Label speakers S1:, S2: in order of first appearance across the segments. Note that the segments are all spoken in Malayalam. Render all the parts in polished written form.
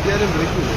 S1: കിട്ടിയാലും വിളിക്കൂല.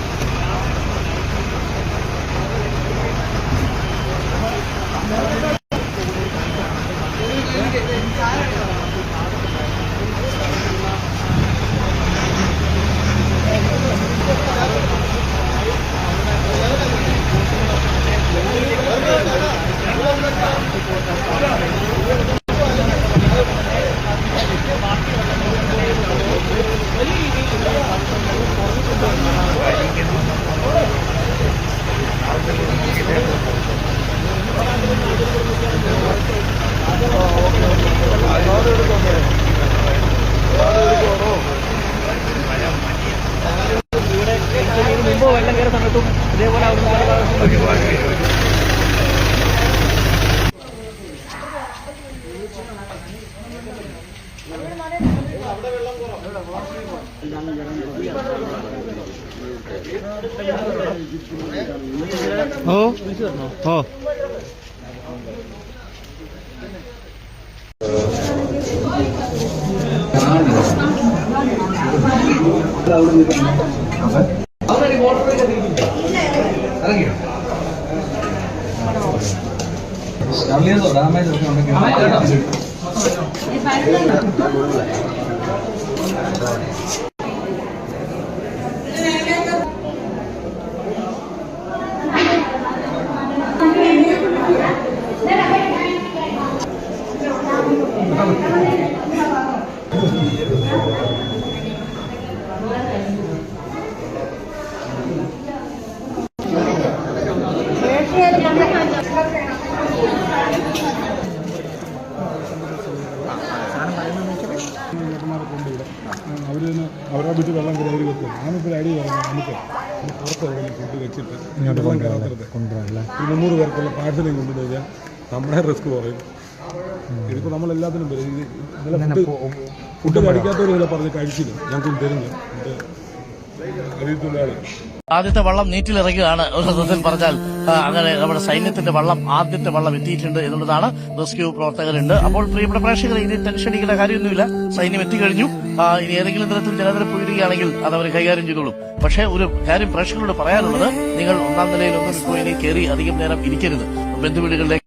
S2: മുമ്പ് വെള്ളം കയറുന്ന സമയത്തും ഇതേപോലെ
S3: അവരുടെ വീട്ടിൽ വെള്ളം കയറി വെക്കും. ഞാനിപ്പോൾ അടി പറഞ്ഞു നമുക്ക് പുറത്ത് ഫുഡ് വെച്ചിട്ട് വെള്ളം കയറാത്തത് 300 പേർക്കുള്ള പാഴ്സലും കൊണ്ടുവന്ന് നമ്മുടെ റിസ്ക് കുറയും. ഇതിപ്പോൾ നമ്മളെല്ലാത്തിനും വരും. ഇന്നലെ ഫുഡ് കഴിക്കാത്തവർ ചില പറഞ്ഞ് കഴിച്ചില്ല, ഞങ്ങൾക്ക് തരുന്നു.
S4: ആദ്യത്തെ വള്ളം നീറ്റിലിറങ്ങുകയാണ്. ഒരു സദസ്സിൽ പറഞ്ഞാൽ അങ്ങനെ നമ്മുടെ സൈന്യത്തിന്റെ വള്ളം ആദ്യത്തെ വള്ളം എത്തിയിട്ടുണ്ട് എന്നുള്ളതാണ്. റെസ്ക്യൂ പ്രവർത്തകരുണ്ട്. അപ്പോൾ പ്രിയപ്പെട്ട പ്രേക്ഷകർ, ഇനി ടെൻഷൻ അടിക്കേണ്ട കാര്യമൊന്നുമില്ല. സൈന്യം എത്തിക്കഴിഞ്ഞു. ഇനി ഏതെങ്കിലും തരത്തിൽ ജലനിരപ്പ് ഉയരുകയാണെങ്കിൽ അത് അവർ കൈകാര്യം ചെയ്തോളും. പക്ഷേ ഒരു കാര്യം പ്രേക്ഷകരോട് പറയാനുള്ളത്, നിങ്ങൾ ഒന്നാം നിലയിൽ ഒന്നും ഇപ്പോൾ ഇനി കയറി അധികം നേരം ഇരിക്കരുത്. ബന്ധുവീടുകളിലേക്ക്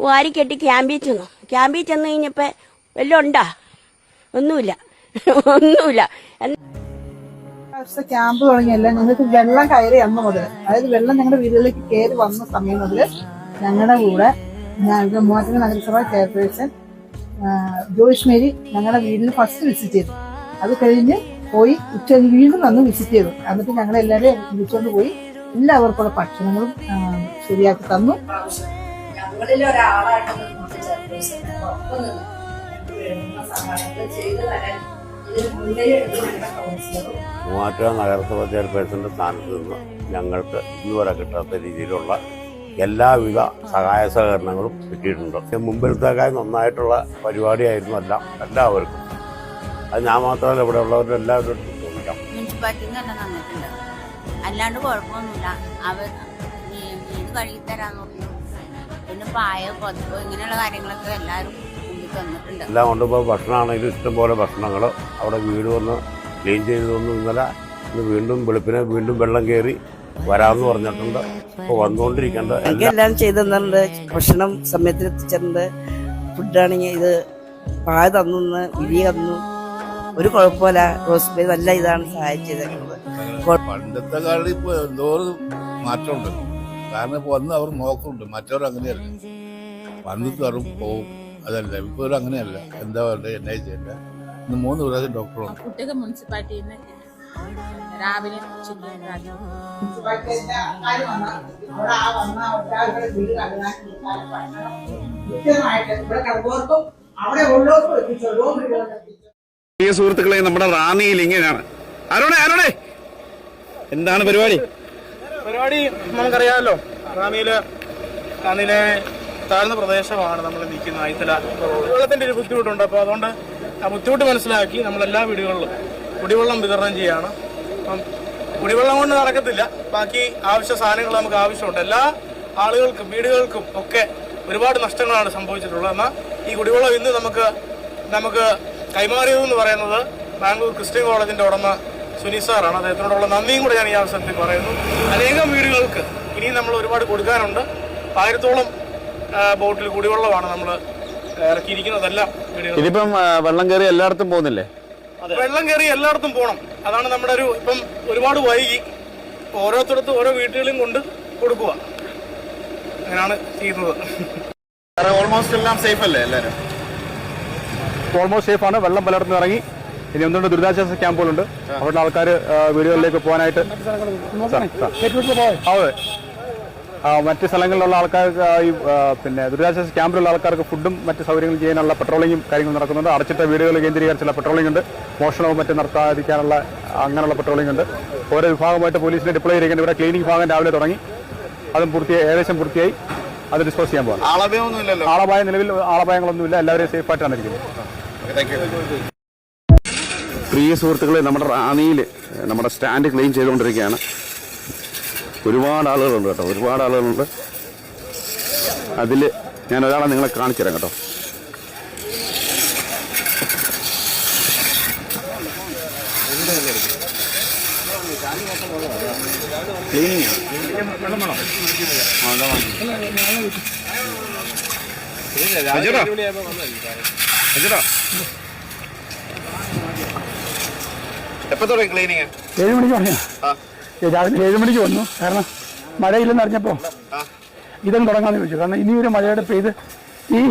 S5: വാരിക്കെട്ടി ക്യാമ്പിൽ ചെന്ന് കഴിഞ്ഞപ്പോൾ വല്ലതും ഉണ്ടാ? ഒന്നുമില്ല.
S6: ക്യാമ്പ് തുടങ്ങിയല്ല, ഞങ്ങൾക്ക് വെള്ളം കയറി അന്ന് മുതൽ, അതായത് വെള്ളം ഞങ്ങളുടെ വീടുകളിലേക്ക് കയറി വന്ന സമയം മുതൽ ഞങ്ങളുടെ കൂടെ മൂവാറ്റുപുഴ നഗരസഭ ചെയർപേഴ്സൺ ജോയിഷ് മേരി ഞങ്ങളുടെ വീട്ടിൽ ഫസ്റ്റ് വിസിറ്റ് ചെയ്തു. അത് കഴിഞ്ഞ് പോയി ഉച്ചയ്ക്ക് വീണ്ടും വന്ന് വിസിറ്റ് ചെയ്തു. എന്നിട്ട് ഞങ്ങളെല്ലാവരെയും വിളിച്ചുകൊണ്ട് പോയി എല്ലാവർക്കുള്ള ഭക്ഷണങ്ങളും ശരിയാക്കി തന്നു.
S7: മൂവാറ്റുപുഴ നഗരസഭ ചെയർപേഴ്സന്റെ സ്ഥാനത്ത് നിന്ന് ഞങ്ങൾക്ക് ഇന്നുവരെ കിട്ടാത്ത രീതിയിലുള്ള എല്ലാവിധ സഹായ സഹകരണങ്ങളും കിട്ടിയിട്ടുണ്ട്. മുമ്പിലത്തേക്കായി നന്നായിട്ടുള്ള പരിപാടിയായിരുന്നു എല്ലാവർക്കും. അത് ഞാൻ മാത്രമല്ല, ഇവിടെ ഉള്ളവരുടെ എല്ലാവരും ചോദിക്കാം.
S8: മുനിസിപ്പാലിറ്റിയിൽ നിന്ന് തന്നെ തന്നിട്ടുണ്ട്, അല്ലാണ്ട് കുഴപ്പമൊന്നുമില്ല. അവർ ഇത് കഴുകിത്തരാന്ന് പറഞ്ഞു. പിന്നെ പായ പൊതപ്പ് ഇങ്ങനെയുള്ള കാര്യങ്ങളൊക്കെ എല്ലാവരും തന്നിട്ടുണ്ട്.
S7: എല്ലാം കൊണ്ടിപ്പോൾ ഭക്ഷണമാണെങ്കിലും ഇഷ്ടംപോലെ ഭക്ഷണങ്ങൾ അവിടെ വീട് വന്ന് ക്ലീൻ ചെയ്തതൊന്നും ഇന്നലെ വീണ്ടും വെളുപ്പിനെ വീണ്ടും വെള്ളം കയറി വരാമെന്ന് പറഞ്ഞിട്ടുണ്ട്. ഇപ്പോൾ വന്നുകൊണ്ടിരിക്കേണ്ട
S6: എല്ലാം ചെയ്തു തന്നിട്ടുണ്ട്. ഭക്ഷണം സമയത്തിന് എത്തിച്ചിട്ടുണ്ട്. ഫുഡാണെങ്കിൽ ഇത് പായ തന്നു, വിരി തന്നു. ഒരു കുഴപ്പമില്ല. റോസ്ബേ നല്ല ഇതാണ് സഹായിച്ചേക്കുന്നത്.
S9: പണ്ടത്തെ കാലത്ത് ഇപ്പോൾ എന്തോരം മാറ്റമുണ്ട്. കാരണം ഇപ്പോൾ വന്ന് അവർ നോക്കുന്നുണ്ട്. മറ്റവർ അങ്ങനെയല്ല, വന്ന് തറും പോവും. അതല്ല ഇപ്പോൾ അങ്ങനെയല്ല. എന്താ പറയുക, എന്നാ ചെയ്യണ്ട. ഇന്ന് 3 പ്രാവശ്യം ഡോക്ടറുണ്ട്.
S8: കുട്ടികൾ മുനിസിപ്പാലിറ്റിയിൽ നിന്ന് രാവിലെ
S1: പ്രിയ സുഹൃത്തുക്കളെ, നമ്മുടെ റാന്നിയിൽ ഇങ്ങനെയാണ്. ആരോടെ എന്താണ് പരിപാടി?
S2: പരിപാടി നമുക്കറിയാമല്ലോ, റാന്നിയിലെ താഴ്ന്ന പ്രദേശമാണ് നമ്മൾ നിൽക്കുന്നത്. ആയിത്തല വെള്ളത്തിൻ്റെ ഒരു ബുദ്ധിമുട്ടുണ്ട്. അപ്പോൾ അതുകൊണ്ട് ആ ബുദ്ധിമുട്ട് മനസ്സിലാക്കി നമ്മളെല്ലാ വീടുകളിലും കുടിവെള്ളം വിതരണം ചെയ്യുകയാണ്. അപ്പം കുടിവെള്ളം കൊണ്ട് നടക്കത്തില്ല, ബാക്കി ആവശ്യ സാധനങ്ങൾ നമുക്ക് ആവശ്യമുണ്ട്. എല്ലാ ആളുകൾക്കും വീടുകൾക്കും ഒക്കെ ഒരുപാട് നഷ്ടങ്ങളാണ് സംഭവിച്ചിട്ടുള്ളത്. എന്നാൽ ഈ കുടിവെള്ളം ഇന്ന് നമുക്ക് കൈമാറിയതെന്ന് പറയുന്നത് ബാംഗ്ലൂർ ക്രിസ്ത്യൻ കോളേജിൻ്റെ ഉടമ സുനി സാറാണ്. അദ്ദേഹത്തിനോടുള്ള നന്ദിയും കൂടെ ഞാൻ ഈ അവസരത്തിൽ പറയുന്നു. അനേകം വീടുകൾക്ക് ഇനിയും നമ്മൾ ഒരുപാട് കൊടുക്കാനുണ്ട്. 1000-ഓളം ബോട്ടിൽ കുടിവെള്ളമാണ് നമ്മൾ ഇറക്കിയിരിക്കുന്നതെല്ലാം വീടുകൾ.
S1: ഇതിപ്പം വെള്ളം കയറി എല്ലായിടത്തും പോകുന്നില്ലേ?
S2: വെള്ളം കയറി എല്ലായിടത്തും പോകണം. അതാണ് നമ്മുടെ ഇപ്പം ഒരുപാട് വൈകി ഓരോരുത്തടത്തും ഓരോ വീട്ടുകളും കൊണ്ട് കൊടുക്കുക. അങ്ങനെയാണ് ചെയ്യുന്നത്.
S1: ഓൾമോസ്റ്റ് എല്ലാം സേഫ് അല്ലേ? എല്ലാവരും ഓൾമോസ്റ്റ് സേഫാണ്. വെള്ളം പലയിടത്തും ഇറങ്ങി. ഇനി ഒന്നുകൊണ്ട് ദുരിതാശ്വാസ ക്യാമ്പുകളുണ്ട്. അവിടെ ആൾക്കാർ വീടുകളിലേക്ക് പോകാനായിട്ട് അതെ മറ്റ് സ്ഥലങ്ങളിലുള്ള ആൾക്കാർക്ക് ഈ പിന്നെ ദുരിതാശ്വാസ ക്യാമ്പിലുള്ള ആൾക്കാർക്ക് ഫുഡും മറ്റ് സൗകര്യങ്ങളും ചെയ്യാനുള്ള പെട്രോളിങ്ങും കാര്യങ്ങളും നടക്കുന്നുണ്ട്. അടച്ചിട്ട വീടുകൾ കേന്ദ്രീകരിച്ചുള്ള പെട്രോളിംഗ് ഉണ്ട്. മോഷണവും മറ്റും നടത്താതിരിക്കാനുള്ള അങ്ങനെയുള്ള പെട്രോളിംഗ് ഉണ്ട്. ഓരോ വിഭാഗമായിട്ട് പോലീസിനെ ഡിപ്ലോയ് ചെയ്തിരിക്കുന്നത്. ഇവിടെ ക്ലീനിങ് ഭാഗം രാവിലെ തുടങ്ങി, അതും ഏകദേശം പൂർത്തിയായി. അത് ഡിസ്പോസ് ചെയ്യാൻ പോകും. ആളപായം നിലവിൽ ആളപായങ്ങളൊന്നുമില്ല. എല്ലാവരെയും സേഫായിട്ടാണ് ഇരിക്കുന്നത്.
S7: പ്രിയ സുഹൃത്തുക്കളെ, നമ്മുടെ റാന്നിയിൽ നമ്മുടെ സ്റ്റാൻഡ് ക്ലീൻ ചെയ്തുകൊണ്ടിരിക്കുകയാണ്. ഒരുപാട് ആളുകളുണ്ട് കേട്ടോ, ഒരുപാട് ആളുകളുണ്ട്. അതിൽ ഞാൻ ഒരാളെ നിങ്ങളെ കാണിച്ചു തരാം കേട്ടോ. എപ്പോ തുടങ്ങി ക്ലീനിങ്?
S2: 7 മണിക്ക് തുടങ്ങിയ രാവിലെ 7 മണിക്ക് വന്നു. കാരണം മഴയില്ലെന്ന് അറിഞ്ഞപ്പോൾ ഇതൊന്നും തുടങ്ങാമെന്ന് ചോദിച്ചു. കാരണം ഇനിയൊരു മഴയുടെ പെയ്ത് ഈ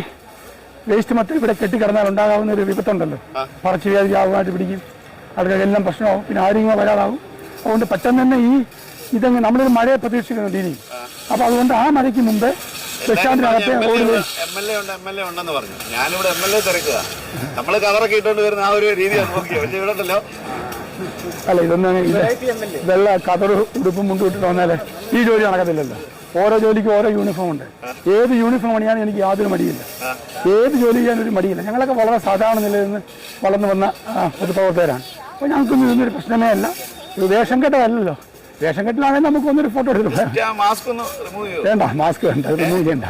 S2: വേസ്റ്റ് മൊത്തം ഇവിടെ കെട്ടിക്കിടന്നാൽ ഉണ്ടാകാവുന്ന ഒരു വിപത്തുണ്ടല്ലോ. പറച്ച് വ്യാധി ആവുമായിട്ട് പിടിക്കും, അവിടെയെല്ലാം പ്രശ്നമാവും, പിന്നെ ആരെങ്കിലും വരാതാവും. അതുകൊണ്ട് പെട്ടെന്ന് തന്നെ ഇതങ്ങ് നമ്മളൊരു മഴയെ പ്രതീക്ഷിക്കുന്നുണ്ട് ഇനി. അപ്പൊ അതുകൊണ്ട് ആ മഴയ്ക്ക് മുമ്പ് പ്രശാന്തിനകത്തെ
S1: MLA ഉണ്ടെന്ന് പറഞ്ഞു. ഞാനിവിടെ MLA തിരക്കുക. നമ്മള് കവറൊക്കെ ഇട്ടുകൊണ്ട് വരുന്ന ആ ഒരു രീതിയാണ് നോക്കിയത്. പക്ഷെ ഇവിടെ ഉണ്ടല്ലോ
S2: അല്ല, ഇതൊന്നും വെള്ള കതറ് ഉടുപ്പും മുണ്ടിട്ട് വന്നാലേ ഈ ജോലി നടക്കത്തില്ലല്ലോ. ഓരോ ജോലിക്കും ഓരോ യൂണിഫോം ഉണ്ട്. ഏത് യൂണിഫോം പണിയാനും എനിക്ക് യാതൊരു മടിയില്ല. ഏത് ജോലി ചെയ്യാനൊരു മടിയില്ല. ഞങ്ങളൊക്കെ വളരെ സാധാരണ നിലയിൽ നിന്ന് വളർന്നു വന്ന പൊതുപ്രവർത്തകരാണ്. അപ്പോൾ ഞങ്ങൾക്കൊന്നും ഇതൊന്നൊരു പ്രശ്നമേ അല്ല. ഇത് വേഷം കെട്ടതല്ലല്ലോ. വേഷം കെട്ടിലാണെങ്കിൽ നമുക്ക് ഒന്നൊരു ഫോട്ടോ എടുക്കാം. വേണ്ട, മാസ്ക് വേണ്ട, അത് റിമൂവ് ചെയ്യണ്ട.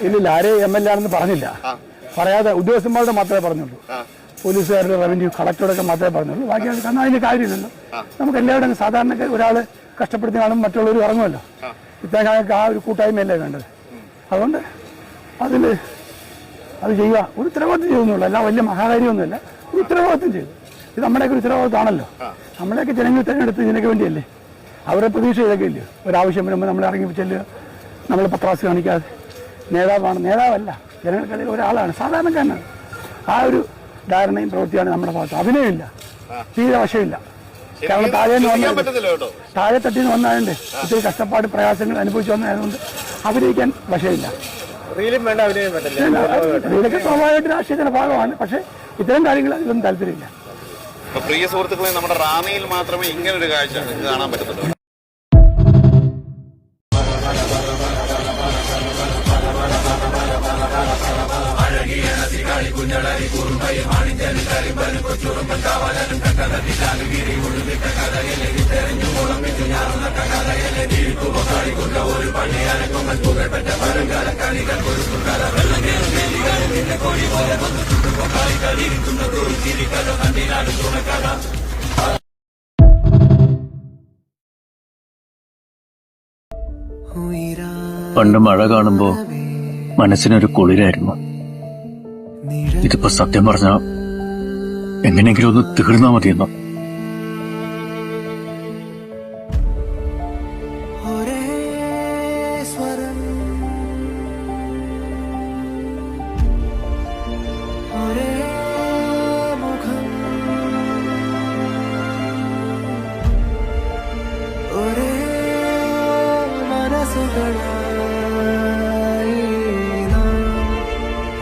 S2: ഇല്ലില്ല, ആരെയും MLA ആണെന്ന് പറഞ്ഞില്ല. പറയാതെ ഉദ്യോഗസ്ഥന്മാരുടെ മാത്രമേ പറഞ്ഞുള്ളൂ. പോലീസുകാരുടെ, റവന്യൂ, കളക്ടറുടെ മാത്രമേ പറഞ്ഞുള്ളൂ. ബാക്കി കാരണം അതിന് കാര്യമില്ലല്ലോ. നമുക്ക് എല്ലാവരും സാധാരണ ഒരാൾ കഷ്ടപ്പെടുത്തി കാണും, മറ്റുള്ളവർ ഇറങ്ങുമല്ലോ. ഇത്രയും ഞങ്ങൾക്ക് ആ ഒരു കൂട്ടായ്മയല്ലേ വേണ്ടത്. അതുകൊണ്ട് അത് ചെയ്യുക, ഒരു ഉത്തരവാദിത്വം ചെയ്യുന്നുള്ളൂ. അല്ല വലിയ മഹാകാര്യമൊന്നുമില്ല, ഒരു ഉത്തരവാദിത്വം ചെയ്തു. ഇത് നമ്മുടെയൊക്കെ ഒരു ഉത്തരവാദിത്തമാണല്ലോ. നമ്മളെയൊക്കെ ജനങ്ങൾ തിരഞ്ഞെടുത്ത് ഇതിനൊക്കെ വേണ്ടിയല്ലേ. അവരെ പ്രതീക്ഷ ഇതൊക്കെ ഇല്ലയോ. ഒരാവശ്യം വരുമ്പോൾ നമ്മൾ ഇറങ്ങി ചെല്ലുക, നമ്മൾ പത്രാസ് കാണിക്കാതെ. നേതാവല്ല, ജനങ്ങൾക്കിടയിൽ ഒരാളാണ്, സാധാരണക്കാരനാണ്. ആ ഒരു ധാരണയും പ്രവൃത്തിയാണ് നമ്മുടെ ഭാഗത്ത്. അഭിനയമില്ല, തീരെ വശമില്ല. കാരണം താഴെ തട്ടിന്ന് വന്നതുകൊണ്ട് ഒത്തിരി കഷ്ടപ്പാട് പ്രയാസങ്ങൾ അനുഭവിച്ചു വന്നതുകൊണ്ട് അഭിനയിക്കാൻ വശമില്ല. റീലൊക്കെ സ്വാഭാവികമായിട്ട് രാഷ്ട്രീയത്തിന്റെ ഭാഗമാണ്. പക്ഷെ ഇത്തരം കാര്യങ്ങൾ അതിലൊന്നും താല്പര്യമില്ല.
S1: പ്രിയ സുഹൃത്തുക്കളെ, നമ്മുടെ റാന്നിയിൽ മാത്രമേ ഇങ്ങനൊരു കാഴ്ച കാണാൻ പറ്റത്തുള്ളൂ.
S10: പണ്ട് മഴ കാണുമ്പോ മനസ്സിനൊരു കുളിരായിരുന്നു. ഇതിപ്പോ സത്യം പറഞ്ഞ എങ്ങനെയെങ്കിലും ഒന്ന് തീർന്നാ മതിയെന്നോ.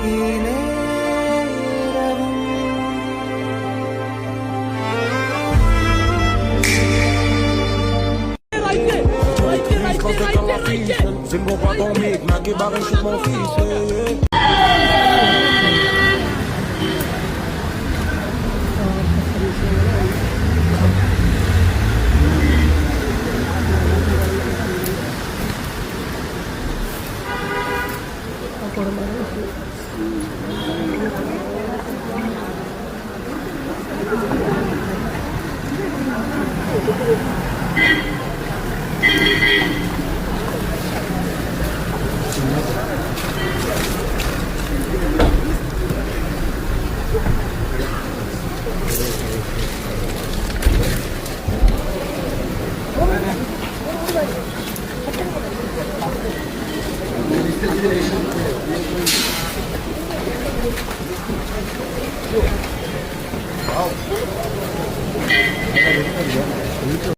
S11: ഈ നേരവും
S3: വീട്ടിൽ